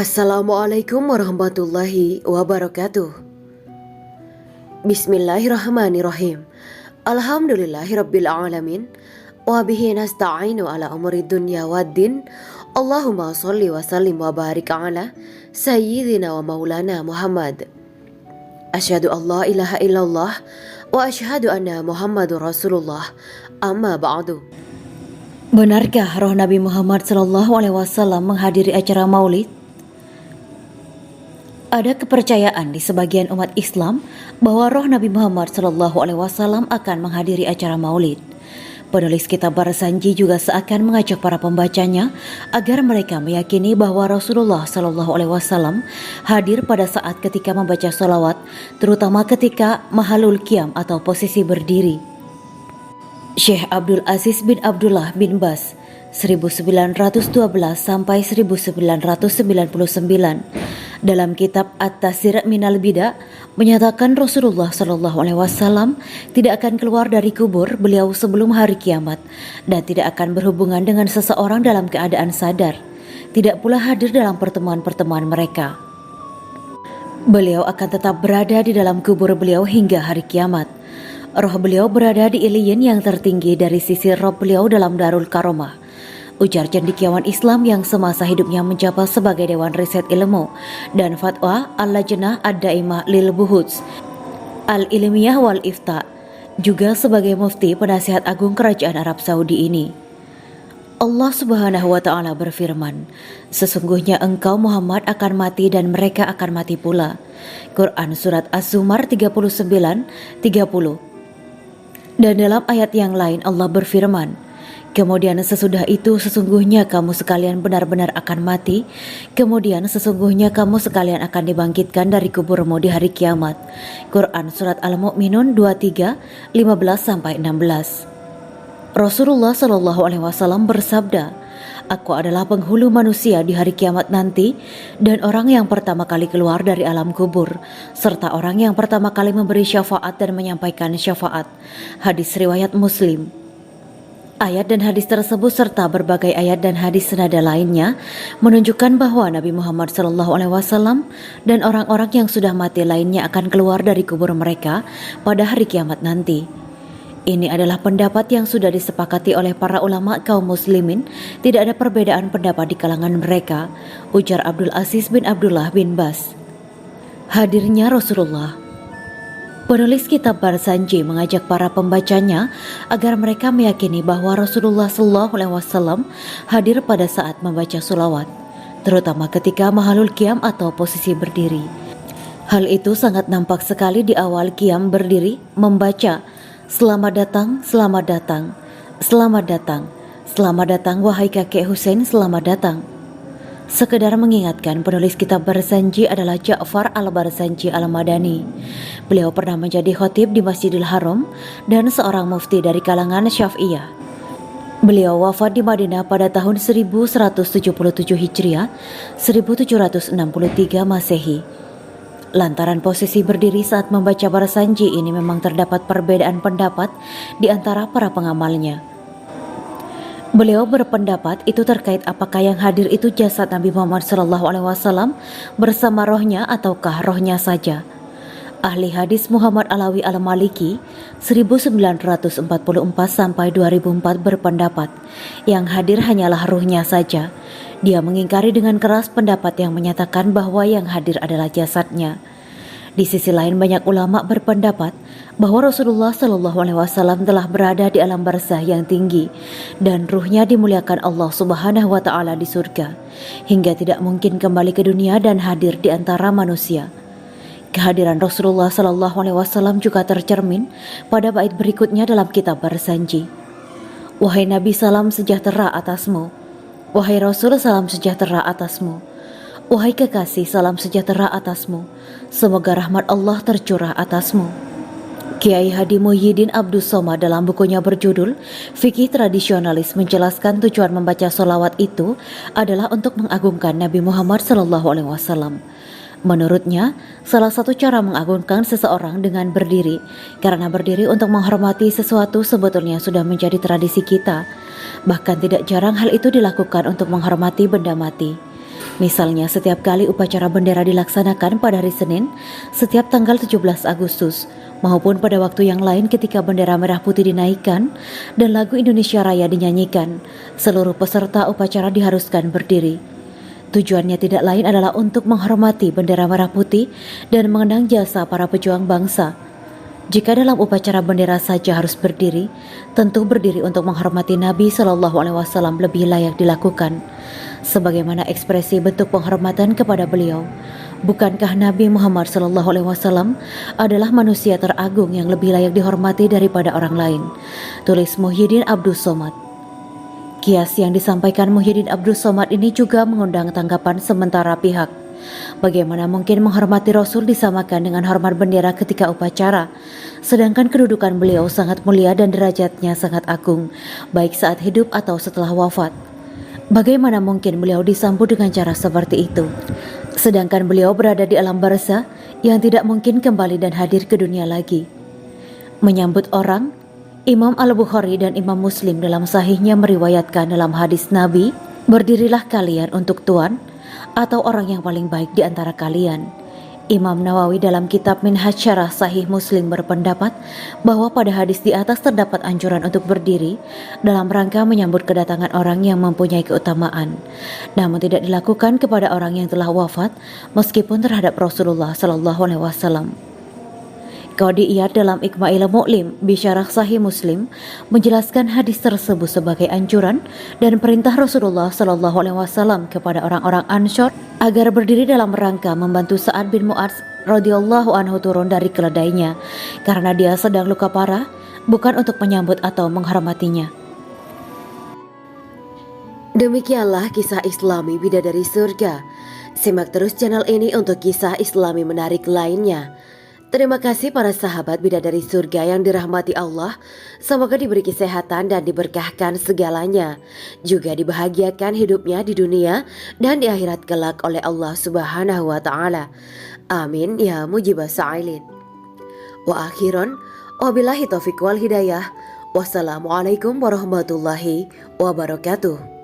Assalamualaikum warahmatullahi wabarakatuh. Bismillahirrahmanirrahim. Alhamdulillahirabbil alamin. Wa bihi nasta'inu ala umuri dunya waddin. Allahumma sholli wa sallim wa barik ala sayyidina wa maulana Muhammad. Asyhadu an la ilaha illallah wa asyhadu anna Muhammadur Rasulullah. Amma ba'du. Benarkah roh Nabi Muhammad SAW menghadiri acara maulid? Ada kepercayaan di sebagian umat Islam bahwa roh Nabi Muhammad SAW akan menghadiri acara maulid. Penulis kitab Barzanji juga seakan mengajak para pembacanya agar mereka meyakini bahwa Rasulullah SAW hadir pada saat ketika membaca sholawat, terutama ketika mahalul qiyam atau posisi berdiri. Syekh Abdul Aziz bin Abdullah bin Baz 1912 sampai 1999 dalam kitab At-Tasir Minal Bida menyatakan Rasulullah SAW tidak akan keluar dari kubur beliau sebelum hari kiamat dan tidak akan berhubungan dengan seseorang dalam keadaan sadar, tidak pula hadir dalam pertemuan-pertemuan mereka. Beliau akan tetap berada di dalam kubur beliau hingga hari kiamat. Roh beliau berada di iliyin yang tertinggi dari sisi roh beliau dalam Darul Karomah, ujar cendekiawan Islam yang semasa hidupnya menjabat sebagai Dewan Riset Ilmu dan Fatwa Al-Lajnah Ad-Daimah Lil Buhuts Al-Ilmiyah Wal Ifta, juga sebagai Mufti Penasihat Agung Kerajaan Arab Saudi ini. Allah Subhanahu wa Ta'ala berfirman, sesungguhnya engkau Muhammad akan mati dan mereka akan mati pula. Quran Surat Az-Zumar 39-30. Dan dalam ayat yang lain Allah berfirman, kemudian sesudah itu sesungguhnya kamu sekalian benar-benar akan mati, kemudian sesungguhnya kamu sekalian akan dibangkitkan dari kuburmu di hari kiamat. Quran Surat Al-Mu'minun 23, 15-16. Rasulullah SAW bersabda, aku adalah penghulu manusia di hari kiamat nanti dan orang yang pertama kali keluar dari alam kubur, serta orang yang pertama kali memberi syafaat dan menyampaikan syafaat. Hadis riwayat Muslim. Ayat dan hadis tersebut serta berbagai ayat dan hadis senada lainnya menunjukkan bahwa Nabi Muhammad SAW dan orang-orang yang sudah mati lainnya akan keluar dari kubur mereka pada hari kiamat nanti. Ini adalah pendapat yang sudah disepakati oleh para ulama kaum muslimin, tidak ada perbedaan pendapat di kalangan mereka, ujar Abdul Aziz bin Abdullah bin Baz. Hadirnya Rasulullah. Penulis kitab Barzanji mengajak para pembacanya agar mereka meyakini bahwa Rasulullah SAW hadir pada saat membaca sholawat, terutama ketika mahalul qiyam atau posisi berdiri. Hal itu sangat nampak sekali di awal qiyam berdiri membaca, selamat datang, selamat datang, selamat datang, selamat datang wahai kakek Husain, selamat datang. Sekedar mengingatkan, penulis kitab Barzanji adalah Ja'far al-Barzanji al-Madani. Beliau pernah menjadi khatib di Masjidil Haram dan seorang mufti dari kalangan Syafi'iyah. Beliau wafat di Madinah pada tahun 1177 Hijriah, 1763 Masehi. Lantaran posisi berdiri saat membaca Barzanji ini memang terdapat perbedaan pendapat di antara para pengamalnya. Beliau berpendapat itu terkait apakah yang hadir itu jasad Nabi Muhammad SAW bersama rohnya ataukah rohnya saja. Ahli hadis Muhammad Alawi Al-Maliki 1944 sampai 2004 berpendapat yang hadir hanyalah ruhnya saja. Dia mengingkari dengan keras pendapat yang menyatakan bahwa yang hadir adalah jasadnya. Di sisi lain, banyak ulama berpendapat bahwa Rasulullah SAW telah berada di alam barzah yang tinggi dan ruhnya dimuliakan Allah Subhanahu wa Ta'ala di surga hingga tidak mungkin kembali ke dunia dan hadir di antara manusia. Kehadiran Rasulullah SAW juga tercermin pada bait berikutnya dalam kitab Barzanji. Wahai Nabi, salam sejahtera atasmu. Wahai Rasul, salam sejahtera atasmu. Wahai kekasih, salam sejahtera atasmu. Semoga rahmat Allah tercurah atasmu. Kiai Hadi Muhyiddin Abdus Somad dalam bukunya berjudul Fikih Tradisionalis menjelaskan tujuan membaca sholawat itu adalah untuk mengagungkan Nabi Muhammad SAW. Menurutnya, salah satu cara mengagungkan seseorang dengan berdiri, karena berdiri untuk menghormati sesuatu sebetulnya sudah menjadi tradisi kita. Bahkan tidak jarang hal itu dilakukan untuk menghormati benda mati. Misalnya setiap kali upacara bendera dilaksanakan pada hari Senin setiap tanggal 17 Agustus maupun pada waktu yang lain ketika bendera merah putih dinaikkan dan lagu Indonesia Raya dinyanyikan, seluruh peserta upacara diharuskan berdiri. Tujuannya tidak lain adalah untuk menghormati bendera merah putih dan mengenang jasa para pejuang bangsa. Jika dalam upacara bendera saja harus berdiri, tentu berdiri untuk menghormati Nabi Shallallahu Alaihi Wasallam lebih layak dilakukan. Sebagaimana ekspresi bentuk penghormatan kepada beliau, bukankah Nabi Muhammad Shallallahu Alaihi Wasallam adalah manusia teragung yang lebih layak dihormati daripada orang lain? Tulis Muhyiddin Abdus Somad. Kias yang disampaikan Muhyiddin Abdus Somad ini juga mengundang tanggapan sementara pihak. Bagaimana mungkin menghormati Rasul disamakan dengan hormat bendera ketika upacara, sedangkan kedudukan beliau sangat mulia dan derajatnya sangat agung, baik saat hidup atau setelah wafat. Bagaimana mungkin beliau disambut dengan cara seperti itu, sedangkan beliau berada di alam barzah yang tidak mungkin kembali dan hadir ke dunia lagi. Menyambut orang, Imam Al-Bukhari dan Imam Muslim dalam sahihnya meriwayatkan dalam hadis Nabi, "Berdirilah kalian untuk Tuhan atau orang yang paling baik di antara kalian." Imam Nawawi dalam kitab Minhaj Syarah Sahih Muslim berpendapat bahwa pada hadis di atas terdapat anjuran untuk berdiri dalam rangka menyambut kedatangan orang yang mempunyai keutamaan, namun tidak dilakukan kepada orang yang telah wafat meskipun terhadap Rasulullah Shallallahu Alaihi Wasallam. Qadi Iyad dalam Ikmail Mu'lim Bisyarah Sahih Muslim menjelaskan hadis tersebut sebagai anjuran dan perintah Rasulullah Shallallahu Alaihi Wasallam kepada orang-orang Ansor agar berdiri dalam rangka membantu Sa'ad bin Mu'adz radhiyallahu anhu turun dari keledainya karena dia sedang luka parah, bukan untuk menyambut atau menghormatinya. Demikianlah kisah Islami Bidadari Surga. Simak terus channel ini untuk kisah Islami menarik lainnya. Terima kasih para sahabat Bidadari Surga yang dirahmati Allah. Semoga diberi kesehatan dan diberkahkan segalanya. Juga dibahagiakan hidupnya di dunia dan di akhirat kelak oleh Allah Subhanahu wa Ta'ala. Amin ya mujibas sa'ilin. Wa akhiran, wabillahi taufiq wal hidayah. Wassalamualaikum warahmatullahi wabarakatuh.